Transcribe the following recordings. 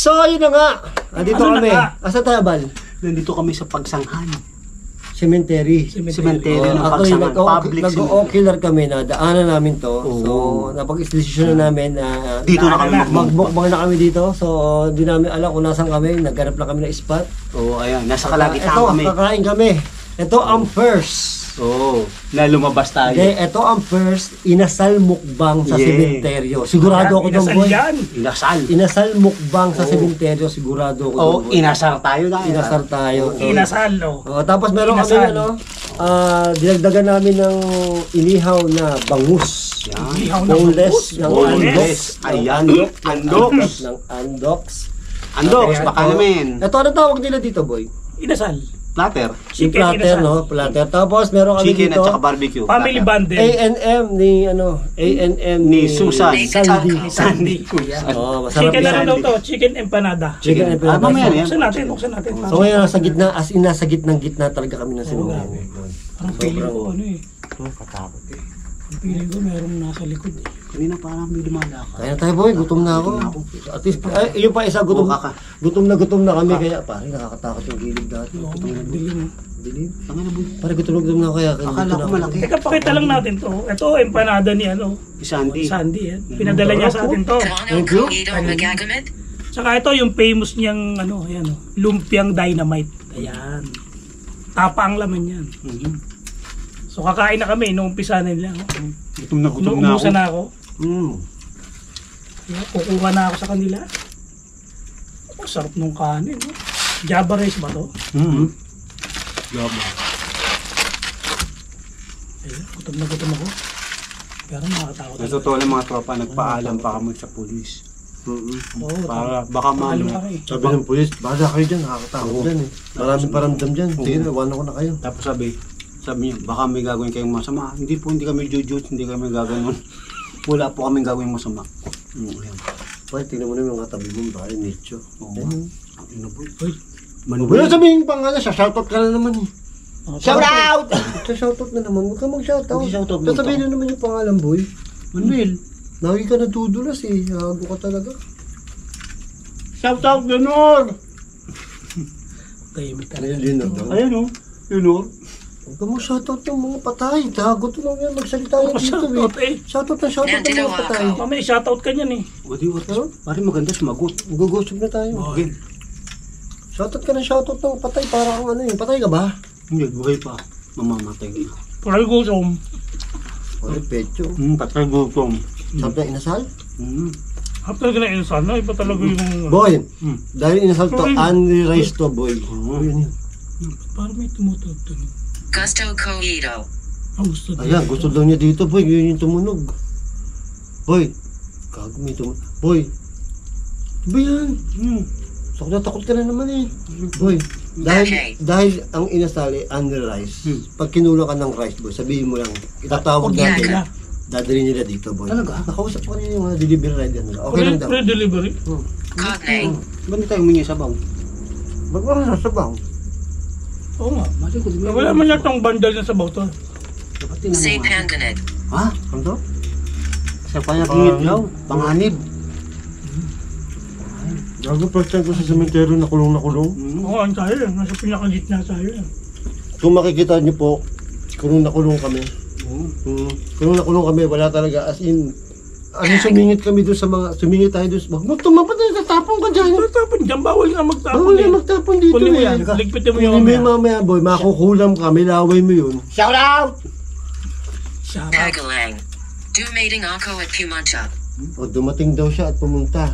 So, yun na nga. Andito Ano na kami. nga? Asa tayo, Bal? Nandito kami sa Pagsanghan. Cemetery. Cemetery ng Actually, Pagsanghan. Public cemetery. nag-o-killer kami na daanan namin to. Oo. So, napag-desisyon na namin na Dito na kami magbukbang na kami dito. So, hindi namin alam kung nasan kami. Naghanap lang kami ng spot. Oo, ayan. Nasa Kalagitnaan Ito, kami. kakain kami. Ito ang first. Oo, na lumabas tayo. Hindi, ito ang first inasal mukbang sa Yeah. sementeryo. Sigurado ako doon, Inasal boy. yan. Inasal. Inasal mukbang sa sementeryo. Sigurado ako Oo, doon, boy. inasar tayo na. Inasal tayo. So, Inasal, oh. tapos meron kami Inasal. dinagdagan namin ng inihaw na bangus. Yan. Ihaw na Boneless, bangus. ng Boneless. Ayan. Andoks. Ng andoks. Andoks, Okay, baka ito. namin. Ito, ano tawag nila dito, boy? Inasal. Platter. Yung Chicken platter, inasal. no? Platter. Tapos meron kami Chicken dito. at saka barbecue. Family Platter. bundle. A&M Ni Susan. Sandy. Sandy. Oh, masarap Chicken yan. ano daw to? Chicken empanada. Chicken and Ah, mamaya na yan. Buksan natin. So ngayon, nasa gitna, as in, nasa gitna talaga kami ng sinuman. Parang feeling ko ano eh. Katakot eh. Ang feeling ko merong nasa likod eh. Kanina parang may lumalakad. Kaya tayo, boy, gutom na ako. At least, yung pa isa, gutom na kami, kaya pare, nakakatakot yung gilid dati. Oo, dilim. Dilim. Tangina mo. Pare, gutom na ako, kaya Akala ko malaki. Teka, pakita lang natin to. Ito, empanada ni ano. Si Sandy. Sandy eh. Pinadala niya sa atin to. Thank you. Tsaka ito yung famous niyang ano, ayan oh, lumpiang dynamite. Ayan. Tapa ang laman yan. So kakain na kami nung umpisa na nila. Oh. Gutom na Nung umusa na ako. Mm. Kukuha na ako sa kanila. Ang sarap nung kanin. No? Java rice ba to? Jaba. Ayun, gutom ako. Pero nakakatakot. Sa totoo lang mga tropa, nagpaalam pa kami sa pulis. Oo, Para baka paalam malo. kami. Sabi ng pulis, bahala kayo dyan, nakakatakot dyan eh. Maraming paramdam dyan. Sige, nawanan ko na kayo. Tapos sabi niya, baka may gagawin kayong masama. Hindi po, hindi kami jujut, hindi kami gagawin. Wala po kaming gagawin masama. Ayan. Pare, tingnan mo naman yung katabi mo, baka yung nicho. Oo. Ayun. Ang ina po. Uy, Wala sabihin pangalan, shoutout ka na naman eh. shout out! Shoutout na naman, huwag ka mag-shoutout. Mag-shoutout mo Sasabihin na naman yung pangalan, boy. Manuel. Lagi ka nadudulas eh, hago ka talaga. Shout out, Leonor! Tahimik talaga. Ayun, Ayan o, Leonor. Huwag ka mag-shoutout ng mga patay. Dago to lang yan, magsalita yan dito Shoutout eh. eh. Shoutout ng mga patay. Mamaya shoutout ka niyan eh. O di, pare maganda sumagot. Gugusog na tayo. Okay. Shoutout ka ng shoutout ng patay, para kang ano yun. Patay ka ba? Hindi, buhay pa. Mamamatay ka. Parang gutom. Pare, pecho. Patay gutom. Sabi na inasal? After ka na insan, no? Iba talaga yung... Boy, Mm. dahil inasal to, unraised to, boy. Yun yun. Parang may tumutugtog. Gusto Coito. Ang gusto din. Ayan, gusto daw niya dito, boy. Yun yung tumunog. Boy, gago may tumunog. Boy, ba yan? Takot ka na naman eh. Boy, dahil ang inasali, unraised. Pag kinulo ka ng rice, boy, sabihin mo lang, itatawag Huwag natin. nila. Dadali nila dito, boy. Talaga? Nakausap ko rin yung mga delivery rider nila. Okay lang daw. Pre-delivery. Cognate. Ba't di tayo humingi sa bang? Ba't ba ka sasabaw? Oo nga. Mali ko. Wala man yata ang bundle na sa bauto. Say Panganet. Ha? Ano to? Sa panyakingit daw. Panganib. Gago, first time ko sa cemetery na kulong. Oo, ang tayo. Nasa pinakagitna tayo. Kung makikita niyo po, kulong na kulong kami. Kulong na kulong kami, wala talaga. As in sumingit kami doon sa mga, sumingit tayo doon. Wag mo tumapat na, tatapon ka dyan. Magtapon dyan. Bawal nga magtapon Bawal eh. na magtapon dito Kunin mo eh. yan. Ligpitin mo Kunin yung mo yung mamaya, boy. Makukulam ka, may laway mo yun. Shout out! Shout out. Pagalang. Dumating ako at Pumunta. O, dumating daw siya at pumunta.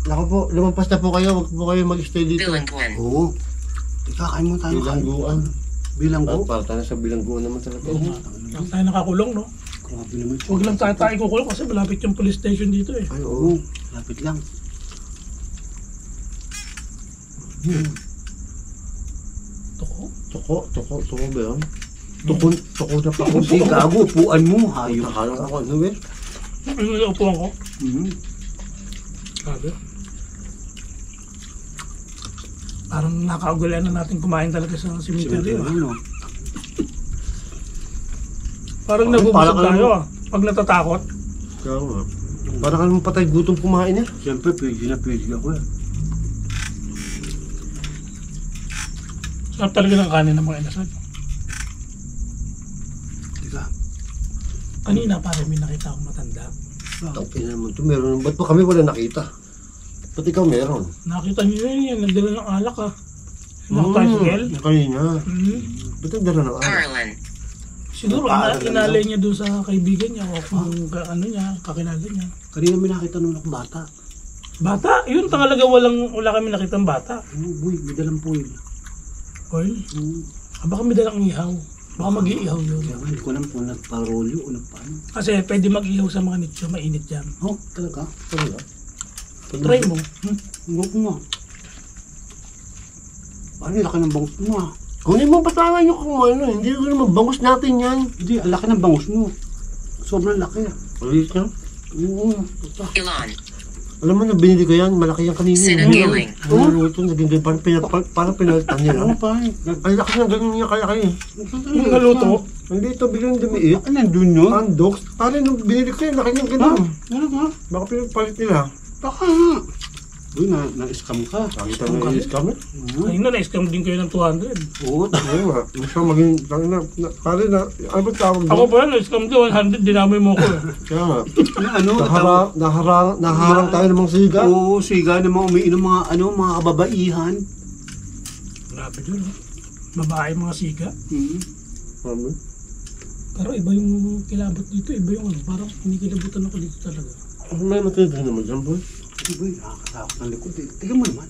Naku po, lumampas na po kayo. Wag po kayo mag-stay dito. Bilangguan. Oo. Teka, kain mo tayo. Bilangguan. Bilanggo? Para tayo sa bilangguan naman talaga. Lang tayo nakakulong, no? Grabe naman. Huwag lang tayo kukulong kasi malapit yung police station dito eh. Ay, oo. Lapit lang. Tuko ba yun? Tuko na pa ako. Hindi, gago. Upuan mo. Hayop. Nakalang ako, ano ba? Ano yung upuan ko? Mhm. Grabe. Parang nakaugulan na natin kumain talaga sa cemetery. Ano? Parang Ay, nabubusog parang tayo ano? ah. Pag natatakot. Kaya nga. Parang ka naman patay gutom kumain eh. Siyempre, pwede na pwede ako eh. Sarap talaga ng kanin ng mga inasal. Teka. Kanina parang may nakita akong matanda. Tangin naman ito. Meron. Ba't pa kami wala nakita? Ba't ikaw meron? Nakita niyo yun yan, nagdala ng alak ah. Nakatricycle. Yung kanina. Ba't ang dala ng alak? Carlin. Siguro inalay niya doon sa kaibigan niya o kung ano niya, kakilala niya. Kanina may nakita nung ako bata. Bata? Yun talaga wala kami nakitang bata. Boy, may dalang foil. Oil? Baka may dalang ihaw. Baka mag-iihaw yun. Kaya nga, hindi ko alam kung nagparolyo o nagpaano. Kasi pwede mag-ihaw sa mga nicho, mainit yan. Oh, talaga? Talaga? Try mo. Huwag mo. Parang laki ng bangus mo ah. Kunin mo patangan nyo kung ano. Hindi ko naman bangus natin yan. Hindi, ang laki ng bangus mo. Sobrang laki. Ulit na. Oo, puta. Elon. Alam mo na binili ko yan. Malaki yan kanina. Sinagiling. Ano ito? Naging ganyan. Parang pinalitan niya Ano lang. pa eh? Ang laki ng ganyan niya kaya kayo. Yung naluto, Hindi ito biglang dumiit. Ano nandun yun? Andox. Parang nung binili ko yan. Laki ng Ha? ganyan. Ano ka? Baka pinapalit nila. Baka nga. Uy, na-scam ka. Nakita mo yung scam eh? kanina na-scam din kayo ng 200. Oo, Oo nga. Gusto maging, parang na, ano ba tawag Ako doon? pa yan, na-scam din 100, dinamay mo ko. Kaya nga. ano? Naharang tayo ng mga siga. Oo, siga na mga umiinom mga kababaihan. Grabe dun, oh. Babae mga siga. Ano? Pero iba yung kilabot dito, iba yung ano, parang kinikilabutan ako dito talaga. May matindi naman dyan, boy. Uy, nakakatakot ng likod eh. Tingnan mo naman.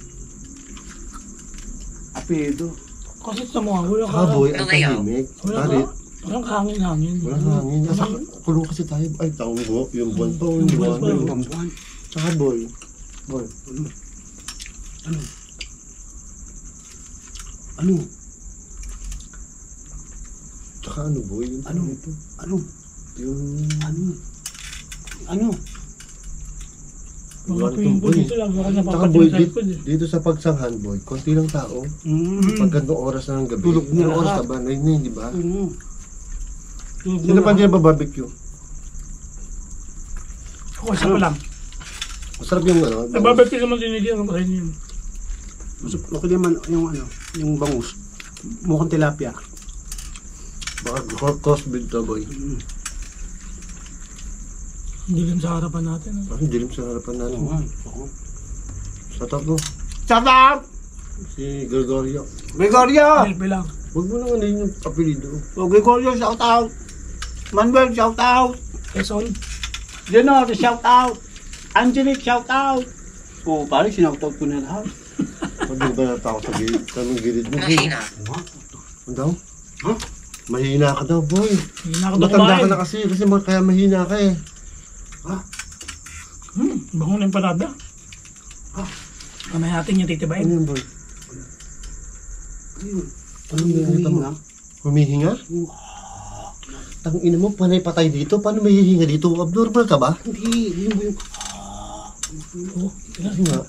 Apedo. Kasi sa mga wala ka. Ah, boy, ang Malayo. tahimik. Wala ka. Parit. Walang hangin-hangin. Walang hangin. Nasa kulong kasi tayo. Ay, taong buhok. Yung buwan pa. Yung Yung buwan buwan. pa. Ang buwan. Tsaka, boy. Boy. Ano? Tsaka ano, boy? Yung Ano? ito. Ano? Yung... Ano? Mga Buwan tuwing ko boy. dito lang, baka Tsaka, boy, napapatingin sa likod eh. dito sa pagsanghan, boy. Konti lang tao. Mm. Pag gandong oras na ng gabi. Tulog na Ilang oras lahat. ka ba? 9, di ba? Mm. Sino pa din ba barbecue? Ako, isa pa lang. Masarap yung ano. Nababati naman dinigyan ng kain yun. Okay naman yung bangus. Mukhang tilapia. Baka crossbreed to, boy. Dilim sa harapan natin. Parang dilim sa harapan natin. Oo. Sa top mo. Shout out! Si Gregorio. Gregorio! Helpe lang. Huwag mo nang ano yung apelido. Oh, Gregorio, shout out! Manuel, shout out! Quezon. Jenor, shout out! Angelique, shout out! Oh, parang sinautot ko na lahat. Pag ba natako sa gilid? Kaming gilid mo. Mahina. Ano daw? Ha? Mahina ka daw, boy. Hindi na ako Matanda ka kumain. na kasi kaya mahina ka eh. Bango na yung panada. Kamay natin yung Ano titibayin. yun, boy? Ayun. Anong nakikita mo? Humihinga? Humihinga? Tang ina mo, panay patay dito. Paano may hihinga dito? Abnormal ka ba? Hindi, yun ba yung... Oh, Kasi nga.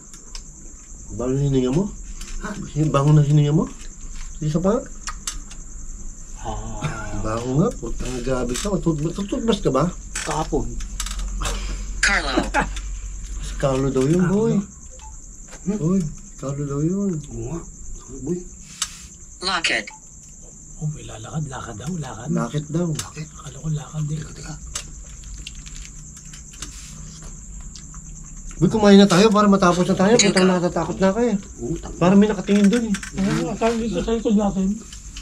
Bago na hininga mo? Bago na hininga mo? Isa pa? Bago nga. Putang gabi ka. Tututbas ka ba? Kahapon. Carlo. Si Carlo daw yun, boy. Boy, Carlo daw yun. Oo nga. Boy. Lockett. oh, may lalakad. Lakad daw, lakad. Bakit daw? Akala ko lakad din. Boy, kumain na tayo para matapos na tayo. Putang natatakot na kayo. Oo, tama. Para may nakatingin dun eh. Akala dito sa likod natin.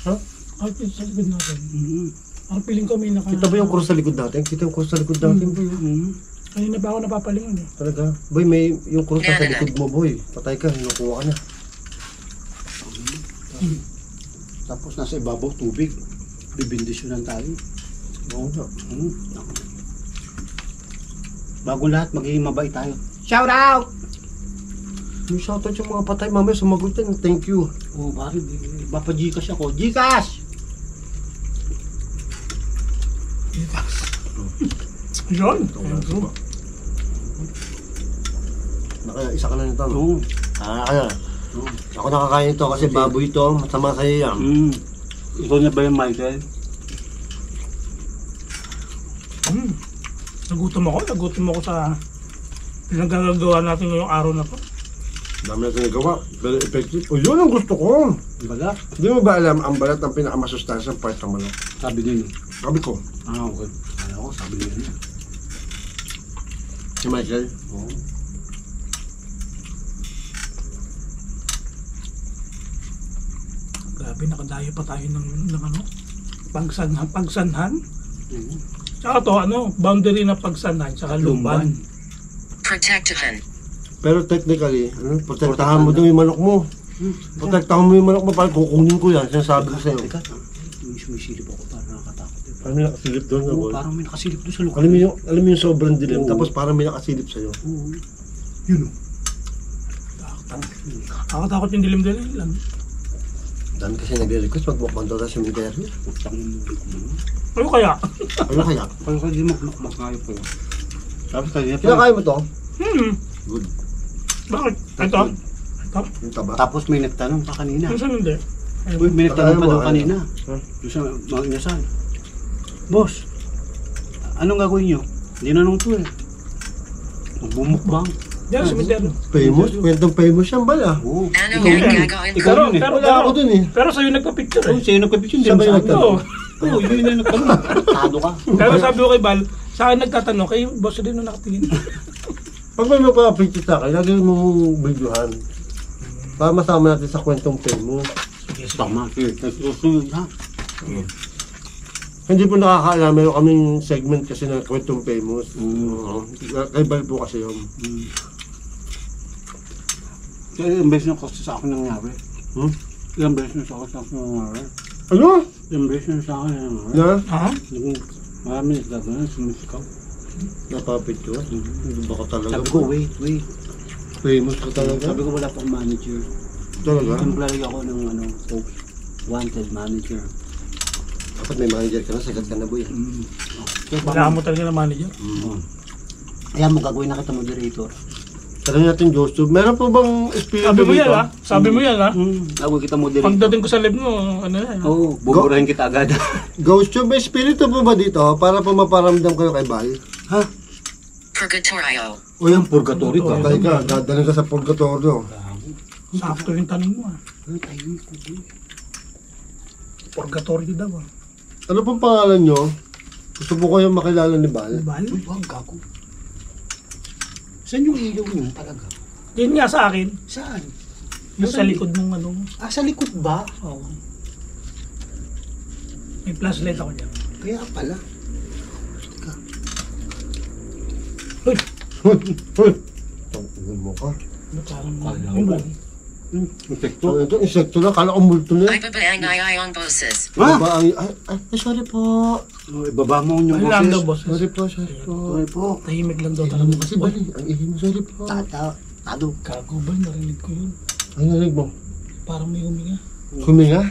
Ha? Akala dito sa likod natin. Mhm. Parang piling ko may naka... Kita ba yung cross sa likod natin? Kita yung cross sa likod natin, boy. Mhm. Kanina pa ako napapalingon eh. Talaga. Boy, may yung cross sa likod mo, boy. Patay ka, nakuha ka na. Tapos nasa ibabaw tubig. Bibindisyonan tayo. Oo nga. Bago lahat, magiging mabait tayo. Shout out! Yung shoutout yung mga patay, mamaya sumagot yan. Thank you. Oh, bakit? Papa-Gcash ako. Gcash! Yun. Isa ka na nito, no? Oo. Kaya. Ako nakakain ito kasi baboy ito. Masama sa'yo yan. Ikaw na ba yung Michael? Nagutom ako sa pinaggagawa natin ngayong araw na to. Dami natin nagawa. Very effective. O yun ang gusto ko. Balat. Hindi mo ba alam, ang balat ang pinakamasustansyang part ng manok? Sabi din. Sabi ko. Okay. Ano ko, sabi din. Si Michael. Oo. Grabe, nakadayo pa tayo ng ano, pagsanhan. Tsaka to, ano, boundary na pagsanhan, tsaka lumban. Protectahan. Pero technically, protektahan mo daw yung manok mo. Protektahan mo yung manok mo, parang kukunin ko yan. Sinasabi ko sa'yo. Teka, may sumisilip ako para nakakatakot. Parang may nakasilip doon na, Oo, boy. parang may nakasilip doon sa lugar. Alam mo yung sobrang dilim, Oo. tapos parang may nakasilip sa'yo. Oo. Yun o. Nakakatakot yung dilim-dilim lang. Dami kasi nagre-request, magmukbang daw sa cemetery. Ano kaya? Ano kaya? Kaya ka di magmukbang kayo pa yun. Tapos kanina pa. Kinakain mo to? Good. Bakit? Ito? Ito? Yung taba. Tapos may nagtanong pa kanina. Ano saan hindi? Uy, may nagtanong pa Ano daw mo, kanina. ano? Doon sa mga inasal. Boss, anong gagawin nyo? Hindi na nung to eh. Magbumukbang. Diyan, cemetery. Famous? Kwentong famous yan bala. Oo. Ano Ikaw nga yun eh. gagawin Ikaw yun eh. Wala ako dun eh. Pero sa'yo nagpa-picture Oo, eh. sa'yo nagkapit yun. Sabay nagtanong. Oo, yun na nagtanong. Tado ka. Pero sabi ko kay Bal, sa akin nagtatanong, kay boss din na nakatingin. Pag may magpapicture sa akin, lagi mong videohan. Para masama natin sa kwentong famous. Tama. Nagsusunod ha. Hindi po nakakaalam, meron kaming segment kasi na kwentong famous. Oo. Kay Bal po kasi yun. Kaya ilang beses na kasi sa akin nangyari. Ilang beses na sa akin nangyari. Ano? Ilang beses na sa akin nangyari. Na? Ha? Marami nagdagana, sumisikaw. Napapicture? Hindi ba ka talaga? Sabi ko, wait. Famous ka talaga? Sabi ko wala pa akong manager. Talaga? Templary ako ng post. Wanted manager. Dapat may manager ka na, sagat ka na boy. Wala mo talaga na manager. Kaya mo gagawin na kita moderator. Tanong natin Joseph, meron po bang espiritu Sabi mo yan dito? ha? Sabi mo yan ha? Gagawin kita moderator. Pagdating ko sa live mo, ano yan ha? Oo, buburahin kita agad. Ghost Tube, may espiritu po ba dito para po maparamdam kayo kay Bal? Ha? Purgatorio. O yung purgatory ka. Patay ka, dadaling ka sa purgatorio. Sakto yung tanong mo ha? Ano tayo ko doon? Purgatory daw ha? Ano pong pangalan nyo? Gusto po kayo makilala ni Bal? Bal? Uy, wag gago. Saan yung ilaw niyo talaga? Yun nga sa akin, Saan? yung sa likod mong ano. Ah, sa likod ba? Oo. May flashlight ako dyan. Kaya pala. Uy! Hoy! Tangin mo ka. Ano parang Kala yung ko. bal? Insekto? Ito, insekto na, kala ko multo na. Ay babayang on boses. Ha? Diba, ay, sorry po. Ibaba mo yung Ano lang daw, boses. boss? Sorry po, sorry po. Sorry po. Tahimik lang daw Ihi talaga. mo kasi Bal, ang ihi mo, sorry po. Tado. Gago ba? Narinig ko yun. Ano narinig mo? Parang may huminga. Huminga?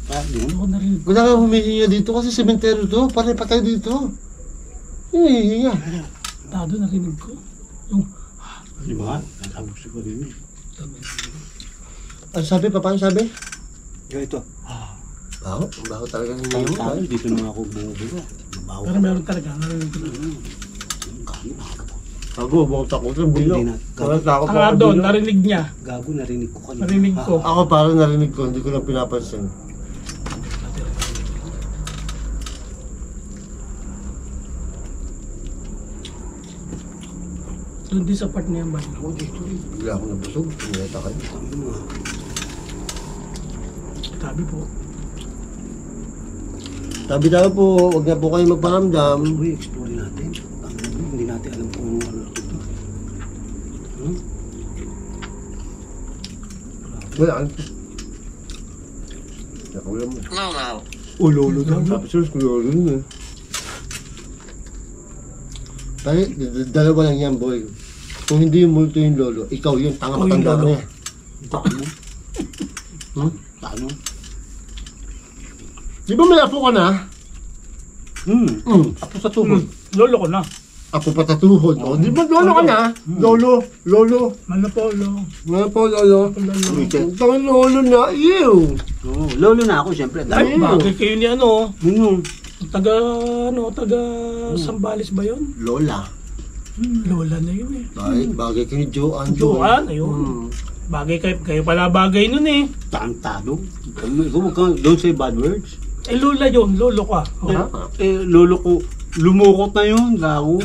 Doon? Ako narinig ko. Wala kang humihinga dito kasi sementeryo to. Parang patay dito. Yung hihinga. Tado narinig ko. Yung Di ba? Natabog si ko din eh. Ano sabi pa? Paano sabi? Ito. Baho. Baho talaga ng Tayo hihinga mo. tayo. Dito na ako bumubuga. Mabaho. pero meron talaga. Narinig ko. Gago, bukong takot ng bulo. Hindi na. Parang takot Ang nga doon, narinig niya. Gago, narinig ko kanina. Narinig ko. Ako parang narinig ko, hindi ko lang pinapansin. Doon din sa part na yan ba? Ako dito eh. Bigla ako nabusog. Pineta kayo. Sabi po. Sabi daw po, huwag na po kayo magparamdam. Uy, explore natin. Hindi natin alam kung ano ito. Wala. Nakulam mo. Lolo. Oh, lolo daw. Tapos yun, lolo yun eh. Tayo, dalawa lang yan, boy. Kung hindi yung multo yung lolo, ikaw yun, tanga Ikaw yung matanda lolo. na. Paano? Paano? Di ba may apo ka na? Apo sa tuhod. Lolo ko na. Apo patatuhod. Oh. Di ba lolo ka na? Lolo, lolo. Manopolo. Nga po, lolo. Tanga lolo na, ew. Oo, lolo na ako, siyempre. Ay, Dahil bakit kayo ni ano? Taga Taga Sambales ba yun? Lola. Lola na yun eh. Bagay kay Joanne. Joanne, ayun. Bagay kayo pala bagay nun eh. Tantado. Huwag ka, don't say bad words. Eh lola yun, lolo ka. Oh. Lolo ko, lumukot na yun, gago.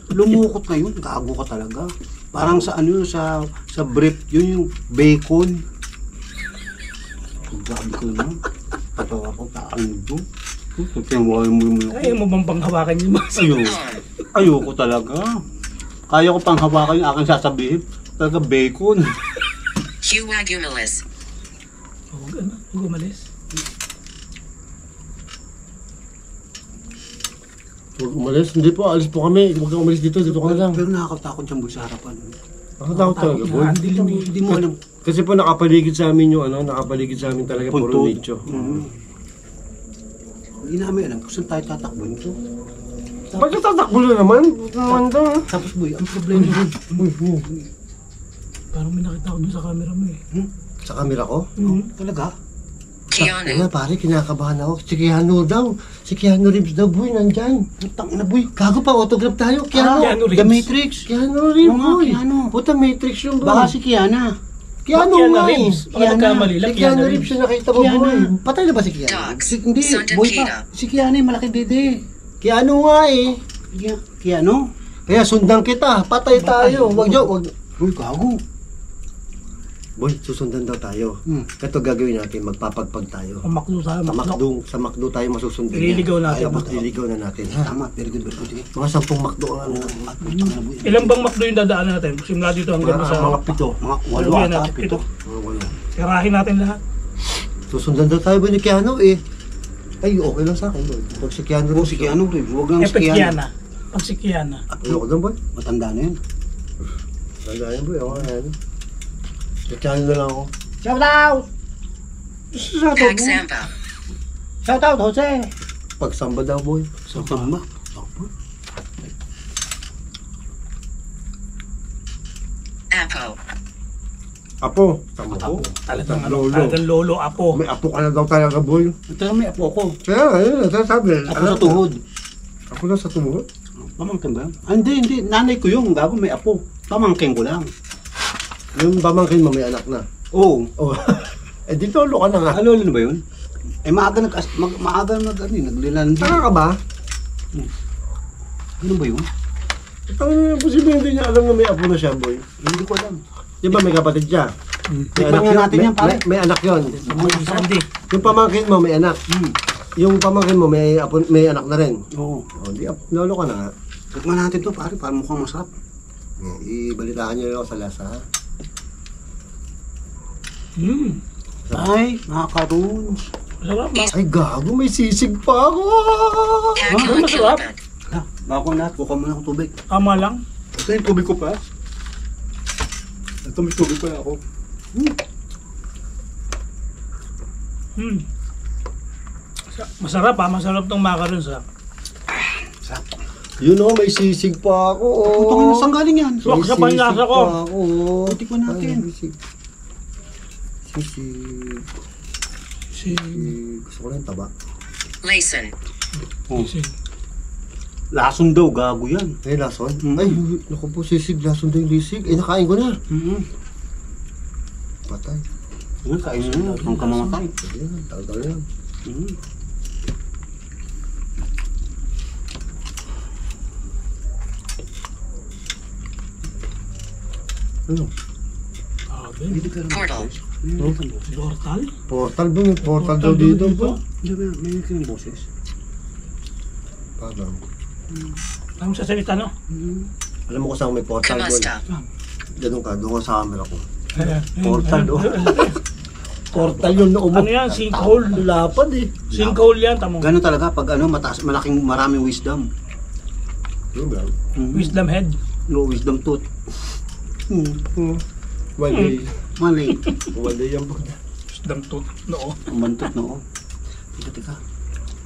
Lumukot na yun, gago ka talaga. Parang sa ano, sa brief, yun yung bacon. Gabi ko na. Patawa ko, taan mo. Pagkinuha mo yung Kaya mo bang panghawakan yung mga Ayoko talaga. Kaya ko pang hawakan yung aking sasabihin. Talaga bacon. Huwagumalis. Huwag umalis. Huwag umalis. Hindi po, alis po kami. Huwag kang umalis dito. Dito ka na lang. Pero nakakatakot yung boy sa harapan. Nakatakot talaga, boy. Ang dilim eh. Hindi mo alam. Kasi po nakapaligid sa amin yung ano, nakapaligid sa amin talaga puro Puntod. nicho. Hindi namin alam kung saan tayo tatakbo nito. Bakit tatakbo na naman? Naman to. Tapos boy, ang problema yun. Parang may nakita ko dun sa camera mo eh. Sa camera ko? Talaga? Keanu. Nga pare, kinakabahan ako. Si Keanu daw. Si Keanu Reeves daw, boy, nandyan. Putang na boy. Gago pa, autograph tayo. Keanu Reeves. The Matrix. Keanu Reeves, Oo nga, boy. Keanu. Puta, Matrix yung boy. Baka si Kiana. Keanu Keanu nga eh. Reeves. Baka nagkamali lang, Si Keanu Keanu Reeves Reeves. yung nakita mo, Keanu. boy. Patay na ba si Keanu? Dogs. Hindi, Son of boy Kita. pa. Si Kiana yung malaki dede. Keanu nga eh. Kiano? Kaya sundan kita. Patay tayo. Wag jo, wag. Uy, gago. Boy, susundan daw tayo. Ito gagawin natin, magpapagpag tayo. Pamakdo tayo, makdo. Sa McDo tayo masusundan. Ililigaw natin. Ililigaw na natin, ha? Tama, very good, very good. Mga 10 McDo ang ano. Ilang bang makdo yung dadaan natin? Simula dito hanggang sa... Mga 7. Mga walo Yan ata, natin, pito. Mga 8. Sirahin natin lahat. Susundan daw tayo ba ni Keanu eh. Ay, okay lang sa akin, boy. Pag si Keanu Oh, si Kiano rin. Huwag lang si Epic Kiana. Kiana. Pag si Kiana. Ayoko doon, boy. Matanda na yun. Tandaan boy, ako na yan. Si Keanu na lang ako. Shout out! Pag Samba. Shout out, Jose! Pagsamba daw, boy. Shout out ba? Apo. Apo. Tama ko. Talagang Lolo. talagang lolo, apo. May apo ka na daw talaga, boy. Ito may apo ko. Kaya, ayun, sabi. Ako sa tuhod. Ako na sa tuhod? Pamangkin ba? Ah, hindi. Nanay ko yung gago may apo. Pamangkin ko lang. Yung pamangkin mo may anak na. Oo. Oh. Eh, di lolo ka na nga. Ano ba yun? Eh, maaga naglilandi. Saka ka ba? Ano ba yun? Ang posible hindi niya alam na may apo na siya, boy. Hindi ko alam. Di ba may kapatid siya? Tikman nga natin yan, pare. May anak yun. Si Sandy. Yung pamangkin mo may anak. Yung pamangkin mo may anak na rin. Oo. O, di lolo ka na nga. Tikman natin to, pare. Parang mukhang masarap. Ibalitaan niyo ako sa lasa, ha? Ay, nakaka-runes. Masarap ba? Ay, gago, may sisig pa ako! Pag masarap. Ah, bago lahat. Kuha mo na akong tubig. Tama lang. Ito yung tubig ko pa. Ito may tubig pa ako. Masarap ha, masarap tong macarons ha. Sarap. Yun o, may sisig pa ako. Puto ka na, saan galing yan? Swak sa panlasa ko. Puti ko natin. Ay, sisig. Sisig. Gusto ko rin taba. Layson. Lason daw, gago yan. Ay, lason? Ay, naku po, sisig. Lason daw yung sisig. Eh, nakain ko na. Patay. Yan, kain mo na. Ang kamamatay. Yan, tagal yan. Ano? Portal. Portal? Portal ba? May portal daw dito po. Hindi ba, may kayong boses. Parang. Ang sasalita no? Alam mo ko saan may portal doon. Kamusta? Ganun ka, doon ka sa camera ko. Portal doon. Portal yun na Ano yan? Sinkhole. Lapad eh. Sinkhole yan, tamo. Ganun talaga, pag ano, mataas, malaking, maraming wisdom. Yun ba? Wisdom head. No, wisdom tooth. Wali. Mali. Wali yan po. Wisdom tooth. No. Ang bantot, no? Teka.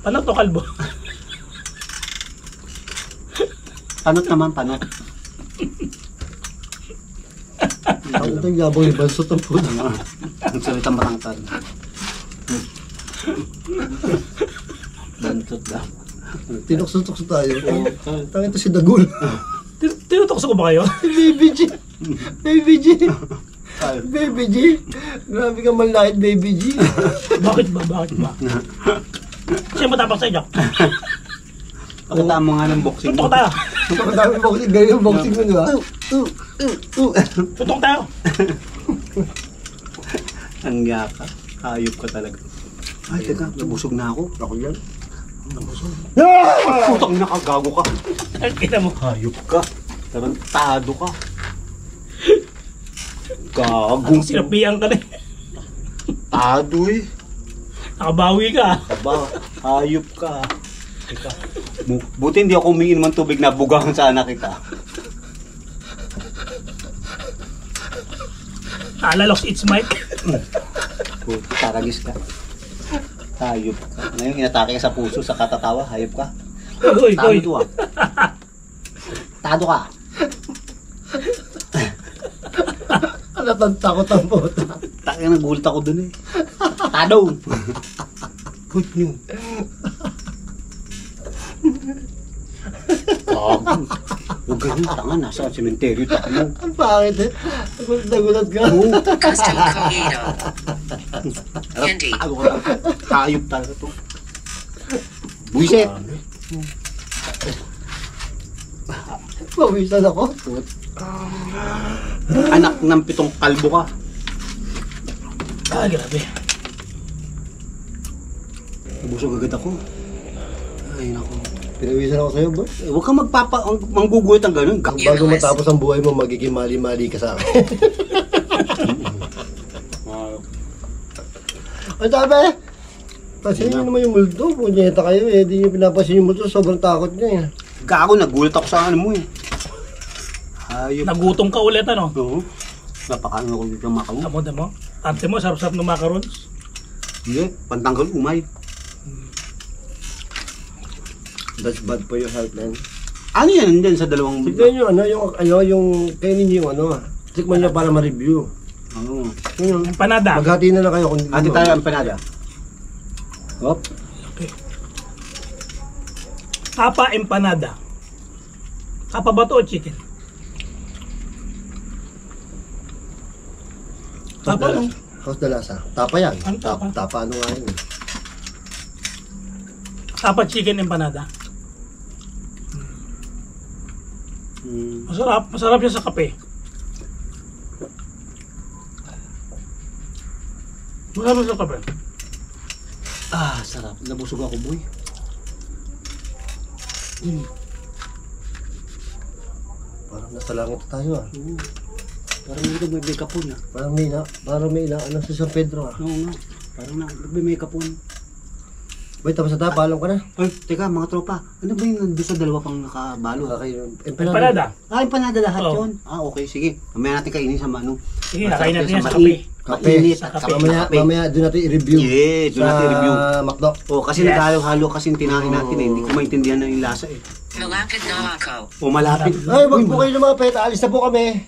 Paano to kalbo? Panot naman, panot. Ang itong yabang ibansot ang puto. Ang salitang marangkal. Bantot daw. Tinukso-tukso tayo. Tangin to si Dagul. Tinutukso ko ba kayo? Baby G. Baby G. Baby G. Grabe ka malait, Baby G. Bakit ba? Siya matapang sa inyo. Pagkatama nga ng boxing. Tutok tayo. Ang dami boxing. Ganyan yung boxing mo, di ba? Tutok tayo. Ang yaka. Hayop ka talaga. Ay, teka, nabusog na ako. Ako yan. Putang nakagago ka. Kita mo. Hayop ka. Tarantado ka. Gago. Sinapian ka na. Tado eh. Nakabawi ka. Aba, hayop ka. Teka. Buti hindi ako umiinom ng tubig na bugahan sa anak kita. Alalos, it's Mike. Taragis ka. Hayop ka. Ngayon inatake ka sa puso, sa katatawa. Hayop ka. Hoy, hoy. Tado ah. Tado ka. Takot ang puta. Taka nagulat ako dun eh. Tado. Good news. Gago. Huwag ganyan, tanga. Nasa sementeryo tayo mo. Ang pangit eh. Nagulat ka. Custom Cognito. Hindi. Tago ka lang. Hayop talaga to. Buisit. Pawisan ako. Anak ng 7 kalbo ka. Ah, grabe. Nabusog agad ako. Ay, naku. Pinawisan ako sa'yo, boy. Eh, huwag kang manggugulit ang ganun. Bago matapos ang buhay mo, magiging mali-mali ka sa akin. Ang sabi? Pasin nyo naman yung multo. Punyeta kayo eh. Di nyo pinapasin yung multo. Sobrang takot niya eh. Gago, nagulat ako sa ano mo eh. Hayop. Nagutom ka ulit, ano? Oo. Napakaano ako dito makaw. Damo. Ante mo, sarap-sarap ng macarons. Hindi, pantanggal umay. That's bad for your health, man. Ano yan din sa dalawang... Tignan nyo, yung kainin nyo yung ano. Tikman nyo para ma-review. Oo. Yun, Empanada. maghati na lang kayo kung Ate tayo ang panada. Hop. Okay. Tapa empanada. Tapa ba to o chicken? Tapa no? How's the lasa? Tapa yan. Ano tapa? Tapa ano nga yun eh. Tapa chicken empanada. Masarap siya sa kape. Masarap sa kape. Ah, sarap. Nabusog ako, boy. Parang nasa langit tayo ah. Parang dito may makeup on ah. Parang may ano sa San Pedro ah. Oo nga. Parang may makeup on. Boy, tapos na tayo, paalam ka na. Ay, teka mga tropa. Ano ba yung nandun sa dalawa pang nakabalo? Okay, Empanada. Ah, empanada lahat Oo. yun. Ah, okay. Sige. Mamaya natin kainin sa mano. Sige, nakain natin yan sa Mainit. kape. Kape. Mainit. Sa kape. Mamaya doon natin i-review. Yeah, doon natin i-review. Sa McDo. Oh, kasi Yes. naghalo-halo kasi yung tinahin natin eh. Hindi ko maintindihan na yung lasa eh. Malapit na ako. O malapit. Ay, wag po kayo lumapit. Alis na po kami.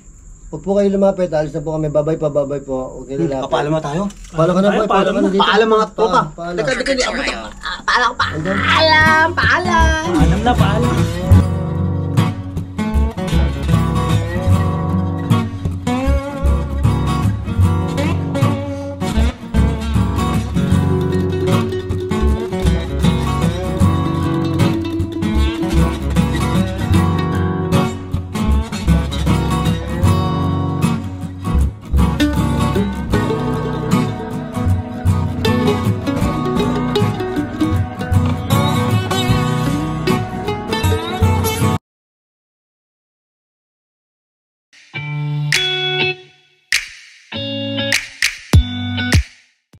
Wag po kayo lumapit. Alis na po kami. Babay po. Okay na lapit. Papaalam na tayo. Paalam ka na, boy. Paalam ka na dito. Paalam mga tropa. Paalam. For tutorial. Paalam na, paalam.